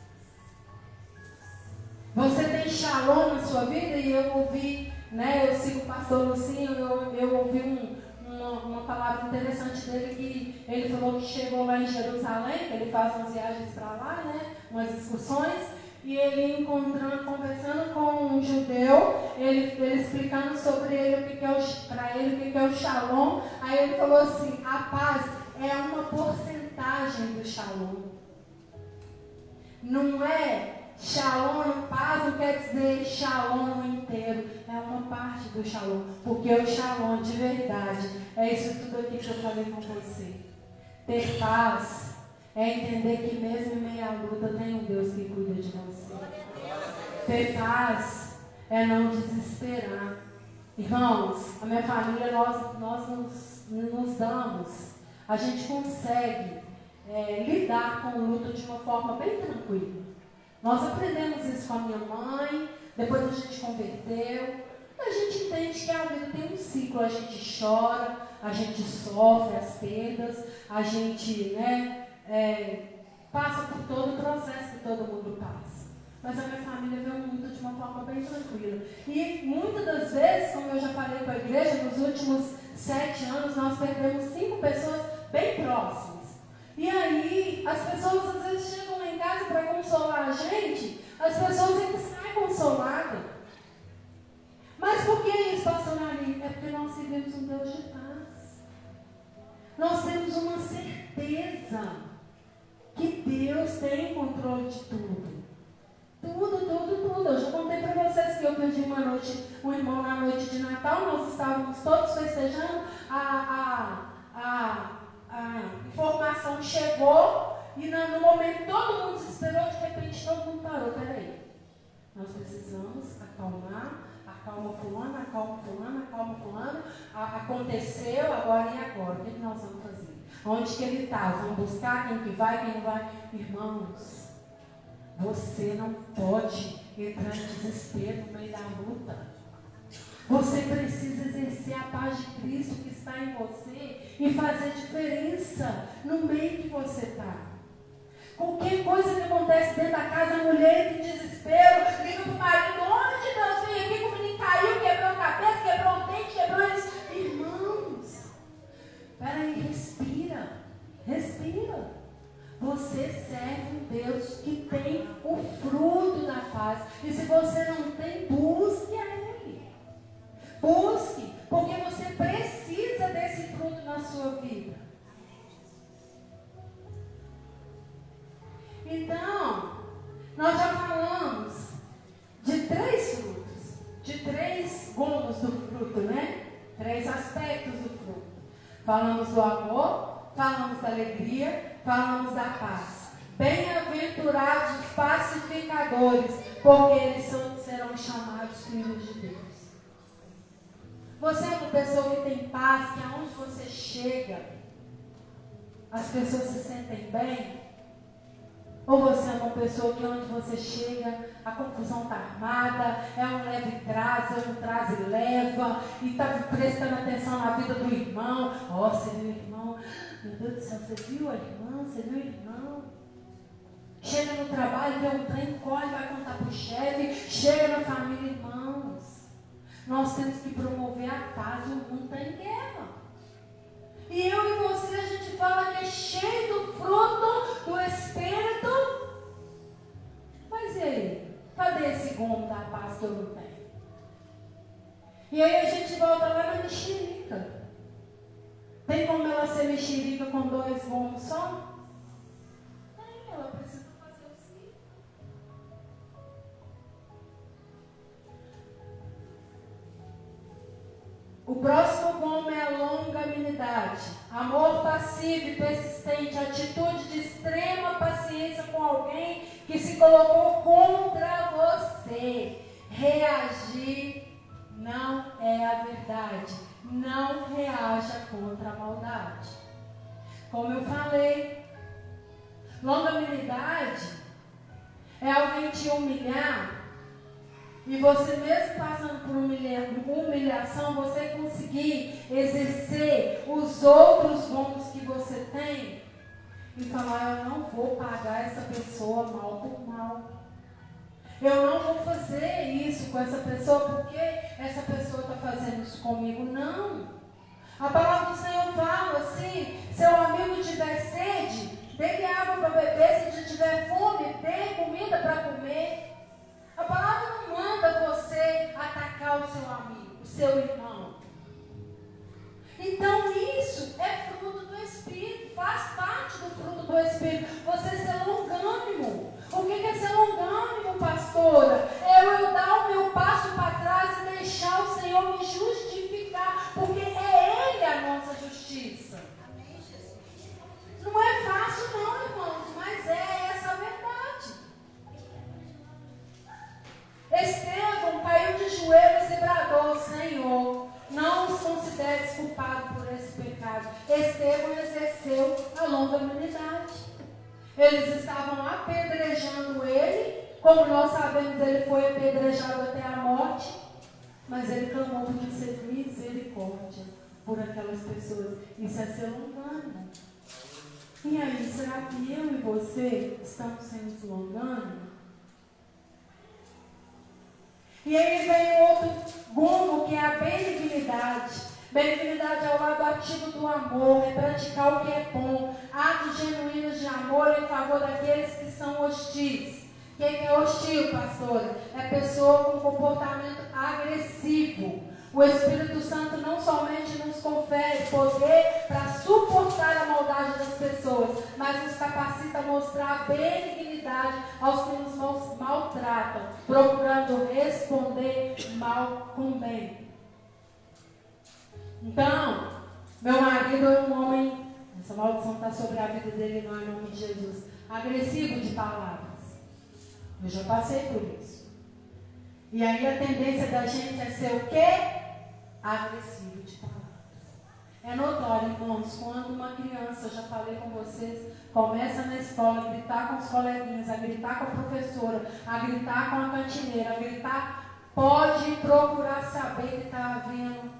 Você tem shalom na sua vida? E eu ouvi, né, eu sigo o pastor Lucinho, eu ouvi uma palavra interessante dele, que ele falou que chegou lá em Jerusalém, que ele faz umas viagens para lá, né, umas excursões. E ele conversando com um judeu, ele explicando sobre ele, para ele o que é o shalom. Aí ele falou assim, a paz é uma porcentagem do shalom. Não é shalom, paz não quer dizer shalom no inteiro, é uma parte do shalom. Porque o shalom de verdade é isso tudo aqui que eu falei com você. Ter paz é entender que mesmo em meio à luta tem um Deus que cuida de você. Ter paz é não desesperar. Irmãos, a minha família, nós nos damos. A gente consegue lidar com o luto de uma forma bem tranquila. Nós aprendemos isso com a minha mãe, depois a gente converteu. A gente entende que a vida tem um ciclo. A gente chora, a gente sofre as perdas, a gente, passa por todo o processo que todo mundo passa. Mas a minha família vê o mundo de uma forma bem tranquila. E muitas das vezes, como eu já falei com a igreja, nos últimos 7 anos nós perdemos 5 pessoas bem próximas. E aí, as pessoas às vezes chegam lá em casa para consolar a gente, as pessoas ainda saem consoladas. Mas por que isso, pastor Ali? É porque nós servimos um Deus de paz. Nós temos uma certeza que Deus tem controle de tudo. Tudo. Eu já contei para vocês que eu perdi um irmão na noite de Natal. Nós estávamos todos festejando. A informação chegou e no momento todo mundo se esperou. De repente todo mundo parou. Peraí, nós precisamos acalmar. Acalma fulano. Aconteceu, agora e agora? O que nós vamos fazer? Onde que ele está? Vamos buscar quem que vai, quem não vai? Irmãos, você não pode entrar em desespero no meio da luta. Você precisa exercer a paz de Cristo que está em você e fazer diferença no meio que você está. Qualquer coisa que acontece dentro da casa, a mulher tem desespero, liga para o marido, onde Deus vem aqui, como ele caiu, quebrou a cabeça, quebrou o dente, quebrou isso. Irmãos, peraí, respira, respira. Você serve um Deus que tem o fruto da paz. E se você não tem, busque a Ele. Busque, porque você precisa desse fruto na sua vida. Então, nós já falamos de 3 frutos, de 3 gomos do fruto, né? 3 aspectos do fruto. Falamos do amor, falamos da alegria, falamos da paz. Bem-aventurados os pacificadores, porque eles serão chamados filhos de Deus. Você é uma pessoa que tem paz, que aonde você chega, as pessoas se sentem bem? Ou você é uma pessoa que onde você chega, a confusão está armada, é um leve traz, é um traz e leva, e está prestando atenção na vida do irmão. Ó, você viu o irmão? Meu Deus do céu, você viu a irmã? Você viu o irmão? Chega no trabalho, vê um trem, corre, vai contar para o chefe, chega na família, irmãos. Nós temos que promover a paz, o mundo está em guerra. E eu e você, a gente fala que é cheio do fruto do Espírito. Mas e aí? Cadê esse gomo da paz que eu não tenho? E aí a gente volta lá na mexerica. Tem como ela ser mexerica com 2 gomos só? Tem, ela precisa fazer o ciclo. O próximo gomo é a longanimidade, amor passivo e persistente, atitude de extrema paciência com alguém que se colocou contra você. Reagir não é a verdade, não reaja contra a maldade. Como eu falei, longanimidade é alguém te humilhar. E você mesmo passando por humilhação, você conseguir exercer os outros dons que você tem e falar, eu não vou pagar essa pessoa mal por mal. Eu não vou fazer isso com essa pessoa porque essa pessoa está fazendo isso comigo. Não. A palavra do Senhor fala assim, seu amigo tiver sede, dê água para beber, se tiver fome, dê comida para comer. A palavra não manda você atacar o seu amigo, o seu irmão. Então isso é fruto do Espírito, faz parte do fruto do Espírito. Você ser longânimo. O que é ser longânimo, pastora? É eu dar o meu passo para trás e deixar o Senhor me justificar, porque é Ele a nossa justiça. Não é fácil não, irmãos, mas é essa a verdade. Estevão caiu de joelhos e bradou, Senhor, não os consideres culpados por esse pecado. Estevão exerceu a longanimidade. Eles estavam apedrejando ele, como nós sabemos, ele foi apedrejado até a morte, mas ele clamou por misericórdia por aquelas pessoas. Isso é ser longânimo. E aí, será que eu e você estamos sendo longânimos? E aí vem outro gomo, que é a benignidade. Benignidade é o lado ativo do amor, é praticar o que é bom, atos genuínos de amor em favor daqueles que são hostis. Quem é hostil, pastora? É pessoa com comportamento agressivo. O Espírito Santo não somente nos confere poder para suportar a maldade das pessoas, mas nos capacita a mostrar benignidade aos que nos maltratam, procurando responder mal com bem. Então, meu marido é um homem, essa maldição está sobre a vida dele, não é em nome de Jesus, agressivo de palavras. Eu já passei por isso. E aí a tendência da gente é ser o quê? Agressivo de palavras. É notório, irmãos, quando uma criança, eu já falei com vocês, começa na escola a gritar com os coleguinhas, a gritar com a professora, a gritar com a cantineira, a gritar pode procurar saber que está havendo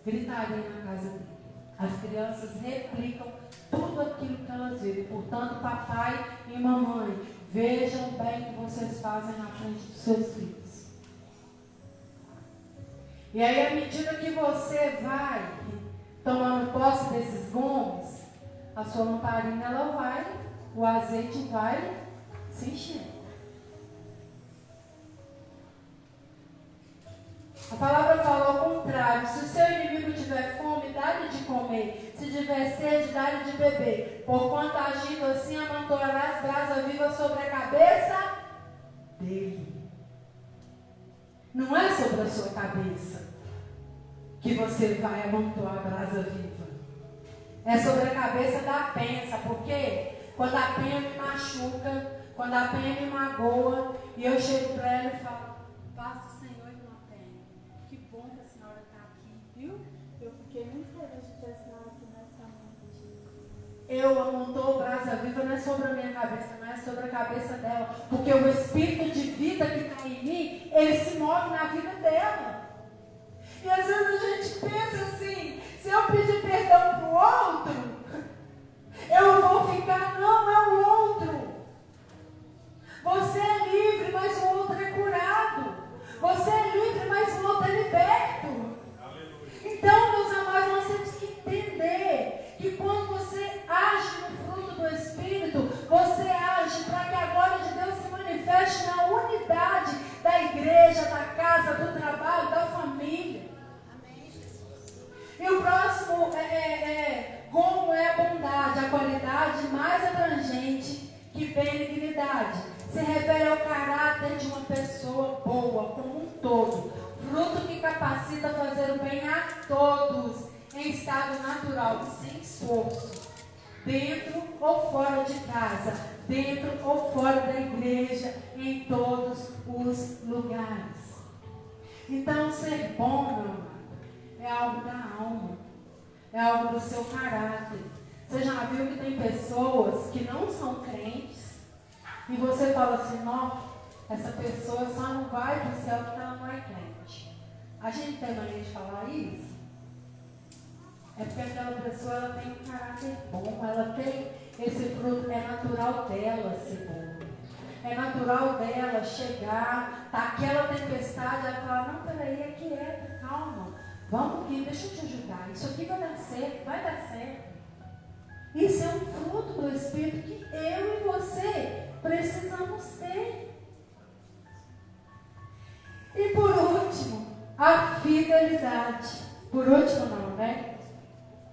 gritaria na casa dele. As crianças replicam tudo aquilo que elas vivem. Portanto, papai e mamãe, vejam bem o que vocês fazem na frente dos seus filhos. E aí, à medida que você vai tomando posse desses gomos, a sua lamparina, ela vai, o azeite vai se encher. A palavra fala ao contrário: se o seu inimigo tiver fome, dá-lhe de comer; se tiver sede, dá-lhe de beber. Porquanto agindo assim, amontoarás brasa viva sobre a cabeça dele. Não é sobre a sua cabeça que você vai amontoar a brasa viva. É sobre a cabeça da penha. Sabe por quê? Quando a penha me machuca, quando a penha me magoa, e eu chego para ela e falo: paz do Senhor, irmã Penha, que bom que a senhora está aqui, viu? Eu fiquei muito feliz de ter a senhora aqui nessa noite. Eu amontou brasa viva não é sobre a minha cabeça, não é sobre a cabeça dela, porque o espírito de vida que está em mim, ele se move na vida dela. E às vezes a gente pensa assim: se eu pedir perdão para o outro, eu vou ficar, não, é o outro. Você é livre, mas o outro é curado. Você é livre, mas o outro é liberto. Então, meus amados, nós temos que entender que quando você age no fruto do Espírito, você age para que a glória de Deus se manifeste na unidade da igreja, da casa, do trabalho, da família. E o próximo como é a bondade, a qualidade mais abrangente que benignidade. Se refere ao caráter de uma pessoa boa, como um todo. Fruto que capacita a fazer o bem a todos, em estado natural, sem esforço. Dentro ou fora de casa, dentro ou fora da igreja, em todos os lugares. Então, ser bom, meu amado, é algo da alma, é algo do seu caráter. Você já viu que tem pessoas que não são crentes e você fala assim: não, essa pessoa só não vai para o céu porque ela não é crente. A gente tem mania de falar isso? É porque aquela pessoa ela tem um caráter bom, ela tem esse fruto, é natural dela ser boa. É natural dela chegar, tá aquela tempestade, ela fala: não, peraí, é quieta, calma. Vamos aqui, deixa eu te ajudar. Isso aqui vai dar certo, vai dar certo. Isso é um fruto do Espírito que eu e você precisamos ter. E por último, a fidelidade. Por último não, né?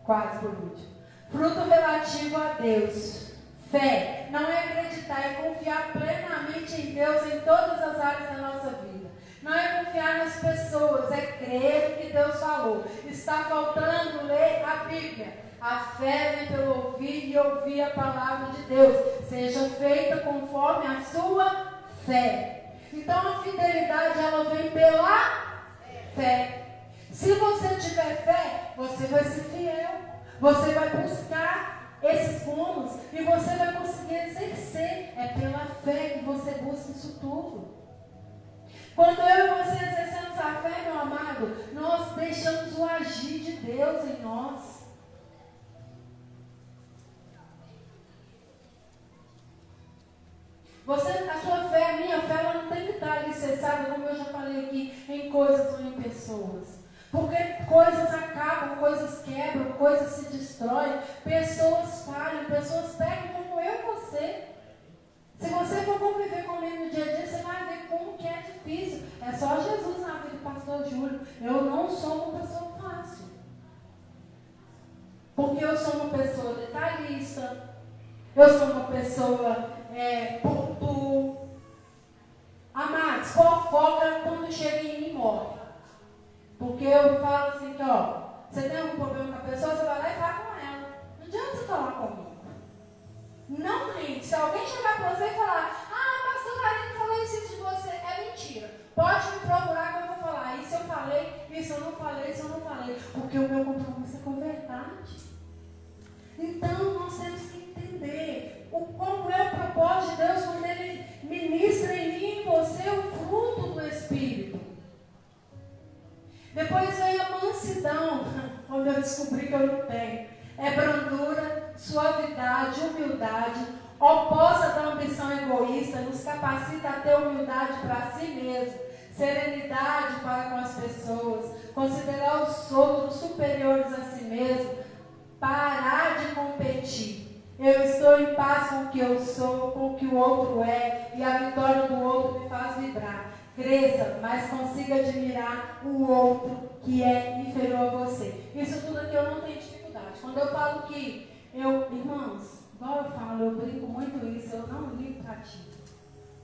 Quase por último. Fruto relativo a Deus. Fé. Não é acreditar, é confiar plenamente em Deus em todas as áreas da nossa vida. Não é confiar nas pessoas, é crer no que Deus falou. Está faltando ler a Bíblia. A fé vem pelo ouvir e ouvir a palavra de Deus. Seja feita conforme a sua fé. Então a fidelidade ela vem pela fé. Se você tiver fé, você vai ser fiel. Você vai buscar esses rumos e você vai conseguir exercer. É pela fé que você busca isso tudo. Quando eu e você exercemos a fé, meu amado, nós deixamos o agir de Deus em nós. A sua fé, a minha fé, ela não tem que estar alicerçada, como eu já falei aqui, em coisas ou em pessoas. Porque coisas acabam, coisas quebram, coisas se destroem, pessoas falham, pessoas pegam como eu e você. Se você for conviver comigo no dia a dia, você vai ver como que é difícil. É só Jesus na vida do pastor Júlio. Eu não sou uma pessoa fácil. Porque eu sou uma pessoa detalhista. Eu sou uma pessoa pontual. Amados, fofoca quando chega em mim morre. Porque eu falo assim que, você tem algum problema com a pessoa, você vai lá e fala com ela. Não adianta você falar comigo. Não mente. Se alguém chegar para você e falar: pastor Karine falou isso de você, é mentira. Pode me procurar que eu vou falar. Isso eu falei, isso eu não falei, isso eu não falei. Porque o meu compromisso é com verdade. Então nós temos que entender como é o propósito de Deus quando Ele ministra em mim e em você o fruto do Espírito. Depois vem a mansidão, quando eu descobri que eu não tenho. É brandura, suavidade, humildade, oposta da ambição egoísta, nos capacita a ter humildade para si mesmo, serenidade para com as pessoas, considerar os outros superiores a si mesmo, parar de competir. Eu estou em paz com o que eu sou, com o que o outro é, e a vitória do outro me faz vibrar. Cresça, mas consiga admirar o outro que é inferior a você. Isso tudo aqui eu não tenho dificuldade. Quando eu falo que irmãos, igual eu falo, eu brinco muito isso, eu não ligo para ti.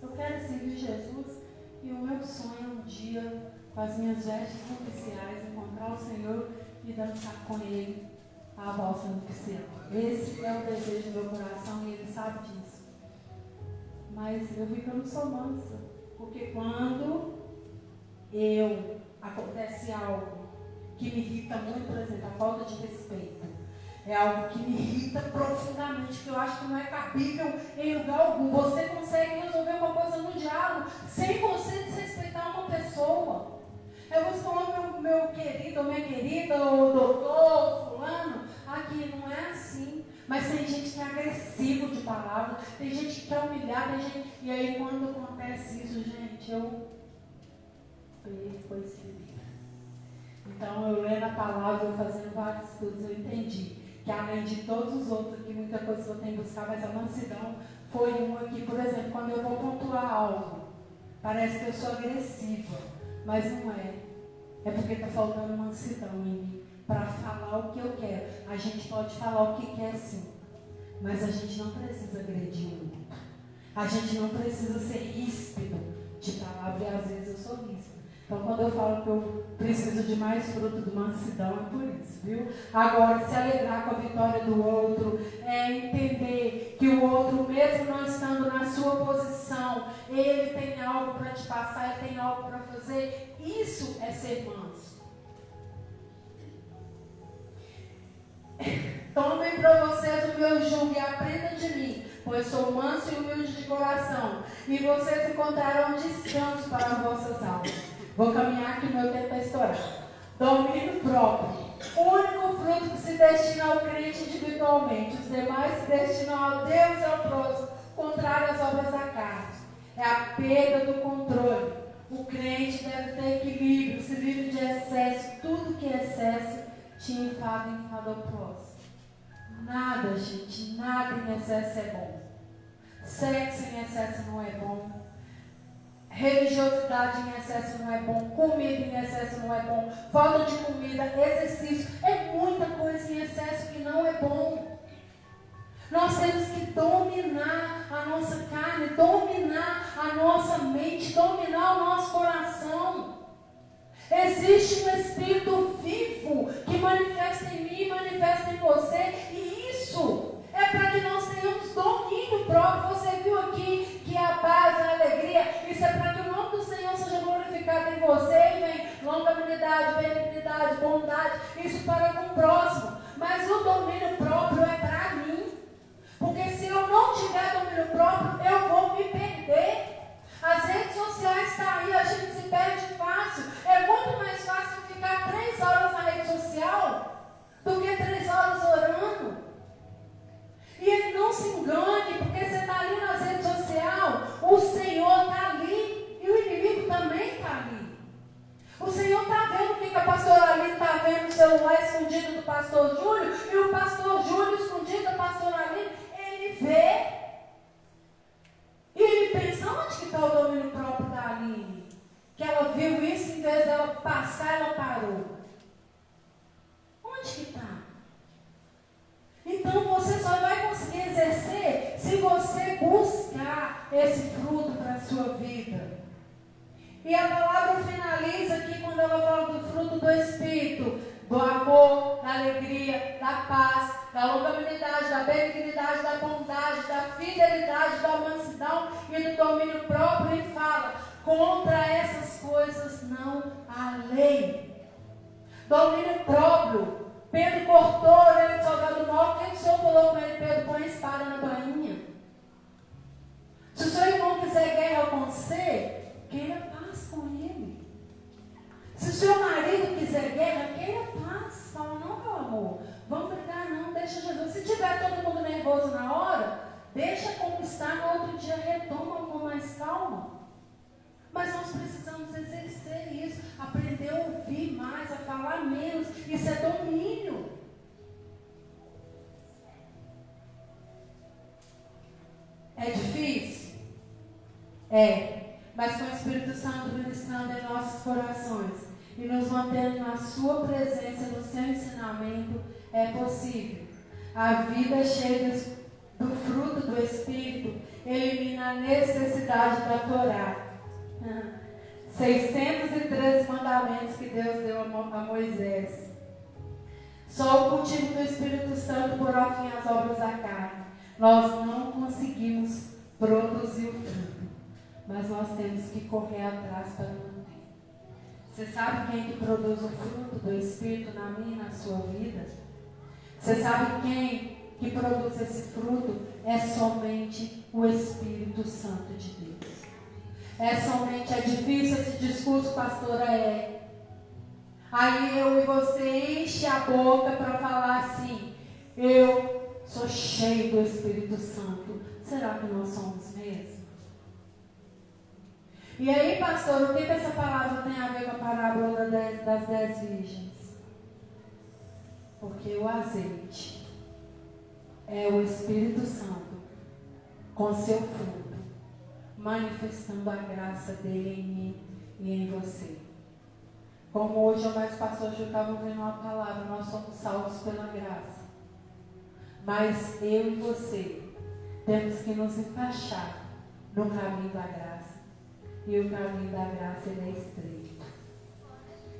Eu quero servir Jesus e o meu sonho é um dia, com as minhas vestes nupciais, encontrar o Senhor e dançar com Ele a valsa nupcial. Esse é o desejo do meu coração e Ele sabe disso. Mas eu vi que eu não sou mansa, porque quando acontece algo que me irrita muito, por exemplo, a falta de respeito, é algo que me irrita profundamente, que eu acho que não é cabível em lugar algum. Você consegue resolver uma coisa no diálogo sem você desrespeitar uma pessoa. Eu vou falar meu querido, ou minha querida, ou doutor, fulano, aqui não é assim. Mas tem gente que é agressivo de palavras, tem gente que quer humilhar, tem gente... E aí quando acontece isso, gente, eu perco esse livro. Então eu lendo a palavra, eu fazendo vários estudos, eu entendi que além de todos os outros aqui, muita coisa que eu tenho que buscar, mas a mansidão foi uma que, por exemplo, quando eu vou pontuar algo, parece que eu sou agressiva, mas não é. É porque está faltando mansidão em mim para falar o que eu quero. A gente pode falar o que quer sim, mas a gente não precisa agredir o outro. A gente não precisa ser ríspido de palavra, e às vezes eu sou ríspida. Então, quando eu falo que eu preciso de mais fruto de mansidão, é por isso, viu? Agora, se alegrar com a vitória do outro, entender que o outro, mesmo não estando na sua posição, ele tem algo para te passar, ele tem algo para fazer. Isso é ser manso. Tomem para vocês o meu jugo e aprendam de mim, pois sou manso e humilde de coração, e vocês encontrarão descanso para as vossas almas. Vou caminhar que o meu tempo é estourado. Domínio próprio. O único fruto que se destina ao crente individualmente. Os demais se destinam ao Deus e ao próximo, contrário às obras da carne. É a perda do controle. O crente deve ter equilíbrio, se livre de excesso. Tudo que é excesso te enfada ao próximo. Nada, gente, nada em excesso é bom. Sexo em excesso não é bom. Religiosidade em excesso não é bom, comida em excesso não é bom, falta de comida, exercício, é muita coisa em excesso que não é bom. Nós temos que dominar a nossa carne, dominar a nossa mente, dominar o nosso coração. Existe um Espírito vivo que manifesta em mim, manifesta em você, e isso é para que nós tenhamos domínio próprio. Você viu aqui que a paz, a alegria, isso é para que o nome do Senhor seja glorificado em você. E vem longanimidade, benignidade, bondade, isso para com o próximo. Mas o domínio próprio é para mim. Porque se eu não tiver domínio próprio, eu vou me perder. As redes sociais estão aí, a gente se perde fácil. É muito mais fácil ficar 3 horas na rede social do que 3 horas orando. E ele não se engane, porque você está ali nas redes sociais, o Senhor está ali e o inimigo também está ali. O Senhor está vendo o que a pastora Aline está vendo no celular escondido do pastor Júlio, e o pastor Júlio escondido da pastora Aline, ele vê. E ele pensa, onde que está o domínio próprio da Aline? Que ela viu isso, em vez dela passar, ela parou. Onde que está? Então você só vai conseguir exercer se você buscar esse fruto para a sua vida. E a palavra finaliza aqui quando ela fala do fruto do Espírito, do amor, da alegria, da paz, da longanimidade, da benignidade, da bondade, da fidelidade, da mansidão e do domínio próprio, e fala, contra essas coisas não há lei. Domínio próprio. Pedro cortou a orelha do soldado mau. O que o Senhor falou com ele? Pedro, põe a espada na bainha. Se o seu irmão quiser guerra com você, queira paz com ele. Se o seu marido ficar todo mundo nervoso na hora, deixa conquistar, no outro dia retoma com mais calma. Mas nós precisamos exercer isso, aprender a ouvir mais, a falar menos. Isso é domínio. É difícil? É. Mas com o Espírito Santo ministrando em nossos corações e nos mantendo na sua presença, no seu ensinamento, é possível. A vida cheia do fruto do Espírito elimina a necessidade da Torá. 613 mandamentos que Deus deu a Moisés. Só o cultivo do Espírito Santo porá fim às obras da carne. Nós não conseguimos produzir o fruto, mas nós temos que correr atrás para manter. Você sabe quem que produz o fruto do Espírito na minha e na sua vida? Você sabe quem que produz esse fruto? É somente o Espírito Santo de Deus. É difícil esse discurso, pastora, é. Aí eu e você enche a boca para falar assim, eu sou cheio do Espírito Santo. Será que nós somos mesmo? E aí, pastor, o que essa palavra tem a ver com a parábola das 10 virgens? Porque o azeite é o Espírito Santo com seu fruto, manifestando a graça dele em mim e em você. Como hoje o pastor Gil estava ouvindo uma palavra, nós somos salvos pela graça. Mas eu e você temos que nos encaixar no caminho da graça. E o caminho da graça ele é estreito.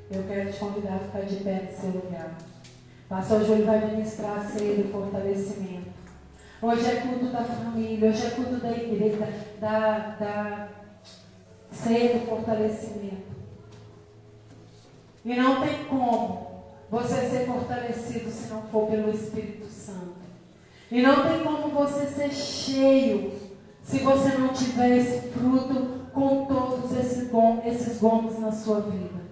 Eu quero te convidar a ficar de pé no seu lugar. Pastor Júlio vai ministrar a ceia do fortalecimento. Hoje é culto da família, hoje é culto da igreja, da ceia do fortalecimento. E não tem como você ser fortalecido se não for pelo Espírito Santo. E não tem como você ser cheio se você não tiver esse fruto com todos esses gomos na sua vida.